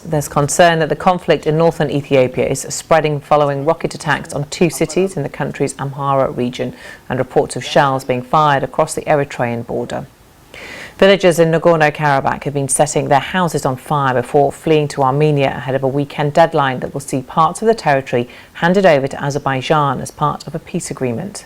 There's concern that the conflict in northern Ethiopia is spreading following rocket attacks on 2 cities in the country's Amhara region and reports of shells being fired across the Eritrean border. Villagers in Nagorno-Karabakh have been setting their houses on fire before fleeing to Armenia ahead of a weekend deadline that will see parts of the territory handed over to Azerbaijan as part of a peace agreement.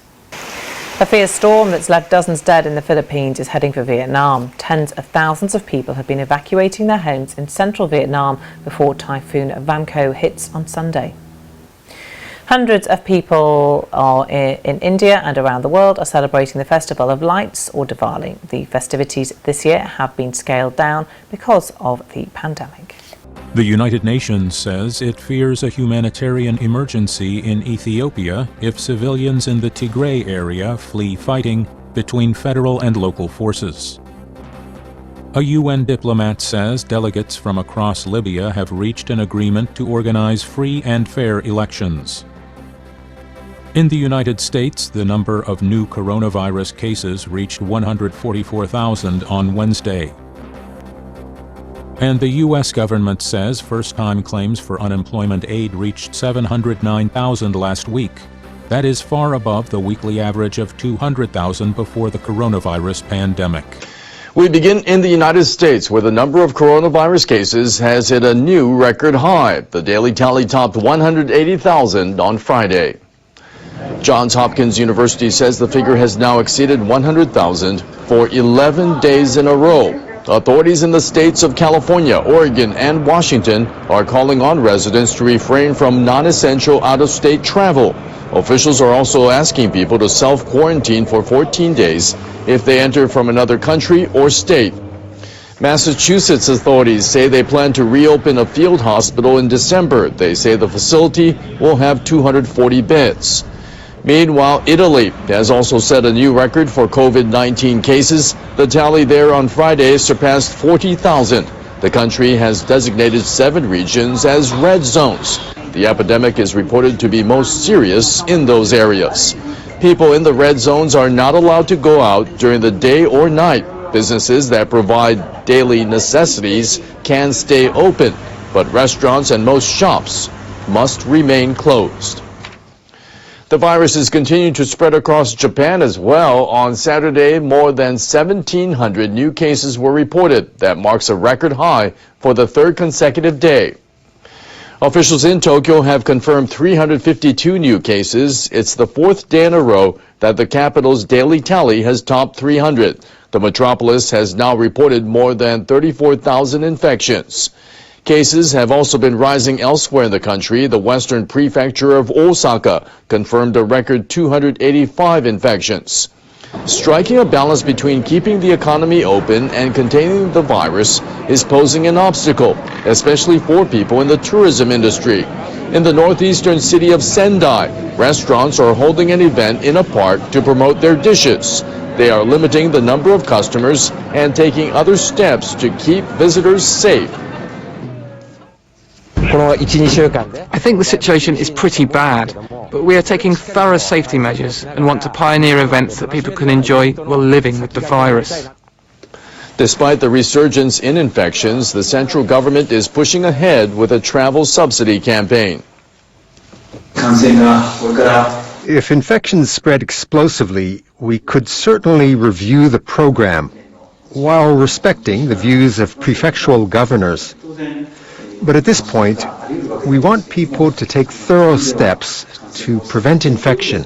A fierce storm that's left dozens dead in the Philippines is heading for Vietnam. Tens of thousands of people have been evacuating their homes in central Vietnam before Typhoon Vamco hits on Sunday. Hundreds of people in India and around the world are celebrating the Festival of Lights, or Diwali. The festivities this year have been scaled down because of the pandemic. The United Nations says it fears a humanitarian emergency in Ethiopia if civilians in the Tigray area flee fighting between federal and local forces. A UN diplomat says delegates from across Libya have reached an agreement to organize free and fair elections. In the United States, the number of new coronavirus cases reached 144,000 on Wednesday. And the U.S. government says first-time claims for unemployment aid reached 709,000 last week. That is far above the weekly average of 200,000 before the coronavirus pandemic. We begin in the United States, where the number of coronavirus cases has hit a new record high. The daily tally topped 180,000 on Friday. Johns Hopkins University says the figure has now exceeded 100,000 for 11 days in a row. Authorities in the states of California, Oregon, and Washington are calling on residents to refrain from non-essential out-of-state travel. Officials are also asking people to self-quarantine for 14 days if they enter from another country or state. Massachusetts authorities say they plan to reopen a field hospital in December. They say the facility will have 240 beds. Meanwhile, Italy has also set a new record for COVID-19 cases. The tally there on Friday surpassed 40,000. The country has designated 7 regions as red zones. The epidemic is reported to be most serious in those areas. People in the red zones are not allowed to go out during the day or night. Businesses that provide daily necessities can stay open, but restaurants and most shops must remain closed. The virus is continuing to spread across Japan as well. On Saturday, more than 1,700 new cases were reported. That marks a record high for the 3rd consecutive day. Officials in Tokyo have confirmed 352 new cases. It's the 4th day in a row that the capital's daily tally has topped 300. The metropolis has now reported more than 34,000 infections. Cases have also been rising elsewhere in the country. The western prefecture of Osaka confirmed a record 285 infections. Striking a balance between keeping the economy open and containing the virus is posing an obstacle, especially for people in the tourism industry. In the northeastern city of Sendai, restaurants are holding an event in a park to promote their dishes. They are limiting the number of customers and taking other steps to keep visitors safe. I think the situation is pretty bad, but we are taking thorough safety measures and want to pioneer events that people can enjoy while living with the virus. Despite the resurgence in infections, the central government is pushing ahead with a travel subsidy campaign. If infections spread explosively, we could certainly review the program while respecting the views of prefectural governors. But at this point, we want people to take thorough steps to prevent infection.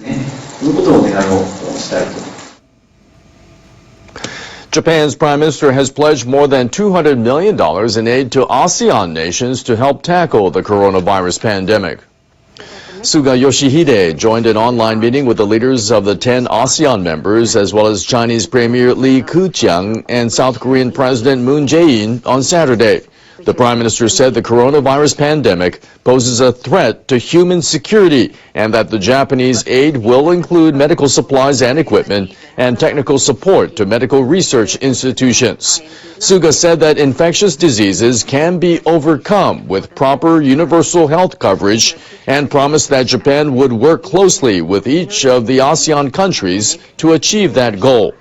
Japan's Prime Minister has pledged more than $200 million in aid to ASEAN nations to help tackle the coronavirus pandemic. Suga Yoshihide joined an online meeting with the leaders of the 10 ASEAN members, as well as Chinese Premier Li Keqiang and South Korean President Moon Jae-in on Saturday. The Prime Minister said the coronavirus pandemic poses a threat to human security and that the Japanese aid will include medical supplies and equipment and technical support to medical research institutions. Suga said that infectious diseases can be overcome with proper universal health coverage and promised that Japan would work closely with each of the ASEAN countries to achieve that goal.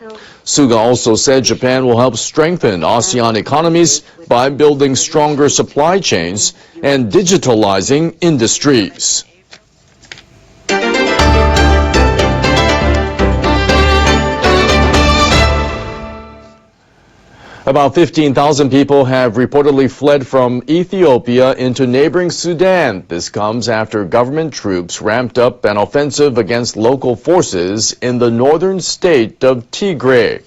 Suga also said Japan will help strengthen ASEAN economies by building stronger supply chains and digitalizing industries. About 15,000 people have reportedly fled from Ethiopia into neighboring Sudan. This comes after government troops ramped up an offensive against local forces in the northern state of Tigray.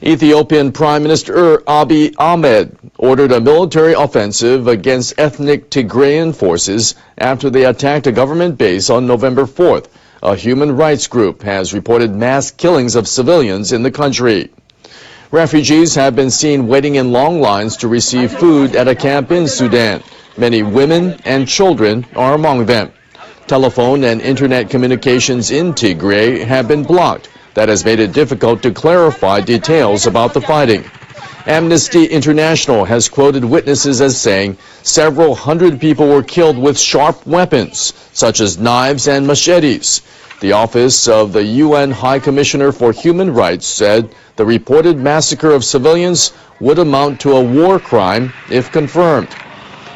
Ethiopian Prime Minister Abiy Ahmed ordered a military offensive against ethnic Tigrayan forces after they attacked a government base on November 4th. A human rights group has reported mass killings of civilians in the country. Refugees have been seen waiting in long lines to receive food at a camp in Sudan. Many women and children are among them. Telephone and internet communications in Tigray have been blocked. That has made it difficult to clarify details about the fighting. Amnesty International has quoted witnesses as saying several hundred people were killed with sharp weapons, such as knives and machetes. The Office of the UN High Commissioner for Human Rights said the reported massacre of civilians would amount to a war crime if confirmed.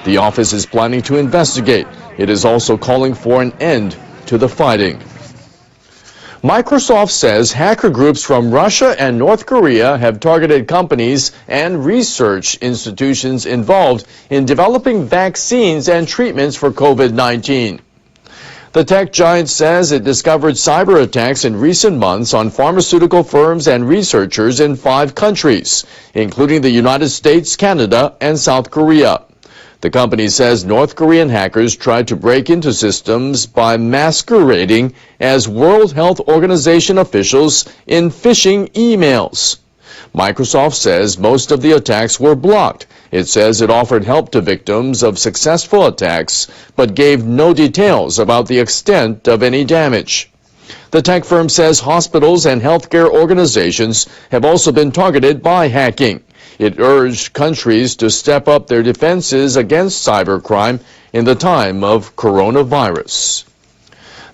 The office is planning to investigate. It is also calling for an end to the fighting. Microsoft says hacker groups from Russia and North Korea have targeted companies and research institutions involved in developing vaccines and treatments for COVID-19. The tech giant says it discovered cyber attacks in recent months on pharmaceutical firms and researchers in 5 countries, including the United States, Canada, and South Korea. The company says North Korean hackers tried to break into systems by masquerading as World Health Organization officials in phishing emails. Microsoft says most of the attacks were blocked. It says it offered help to victims of successful attacks, but gave no details about the extent of any damage. The tech firm says hospitals and healthcare organizations have also been targeted by hacking. It urged countries to step up their defenses against cybercrime in the time of coronavirus.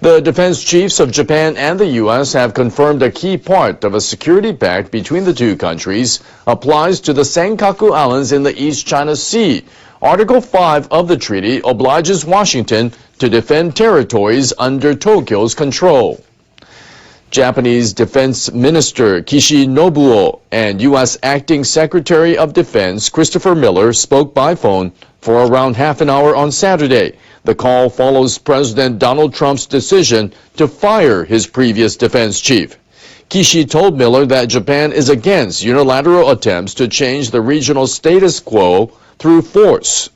The defense chiefs of Japan and the U.S. have confirmed a key part of a security pact between the two countries applies to the Senkaku Islands in the East China Sea. Article 5 of the treaty obliges Washington to defend territories under Tokyo's control. Japanese Defense Minister Kishi Nobuo and U.S. Acting Secretary of Defense Christopher Miller spoke by phone for around half an hour on Saturday. The call follows President Donald Trump's decision to fire his previous defense chief. Kishi told Miller that Japan is against unilateral attempts to change the regional status quo through force.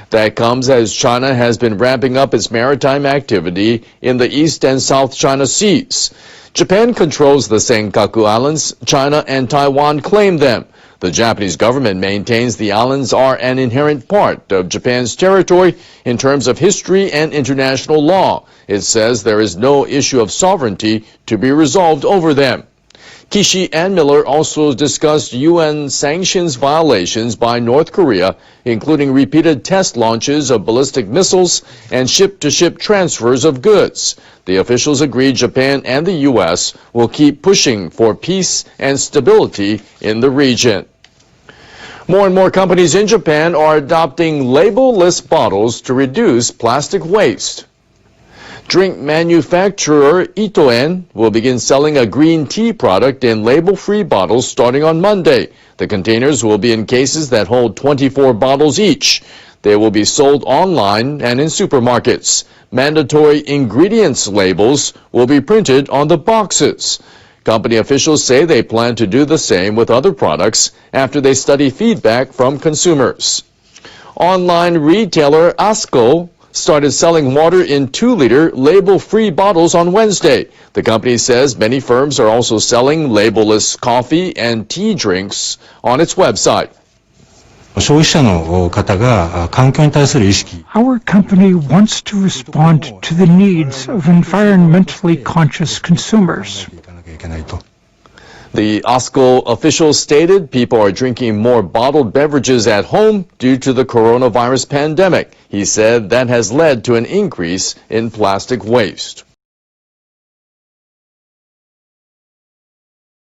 That comes as China has been ramping up its maritime activity in the East and South China Seas. Japan controls the Senkaku Islands. China and Taiwan claim them. The Japanese government maintains the islands are an inherent part of Japan's territory in terms of history and international law. It says there is no issue of sovereignty to be resolved over them. Kishi and Miller also discussed UN sanctions violations by North Korea, including repeated test launches of ballistic missiles and ship-to-ship transfers of goods. The officials agreed Japan and the U.S. will keep pushing for peace and stability in the region. More and more companies in Japan are adopting label-less bottles to reduce plastic waste. Drink manufacturer Itoen will begin selling a green tea product in label-free bottles starting on Monday. The containers will be in cases that hold 24 bottles each. They will be sold online and in supermarkets. Mandatory ingredients labels will be printed on the boxes. Company officials say they plan to do the same with other products after they study feedback from consumers. Online retailer Asco started selling water in 2-liter label-free bottles on Wednesday. The company says many firms are also selling label-less coffee and tea drinks on its website. Our company wants to respond to the needs of environmentally conscious consumers. The Asco official stated people are drinking more bottled beverages at home due to the coronavirus pandemic. He said that has led to an increase in plastic waste.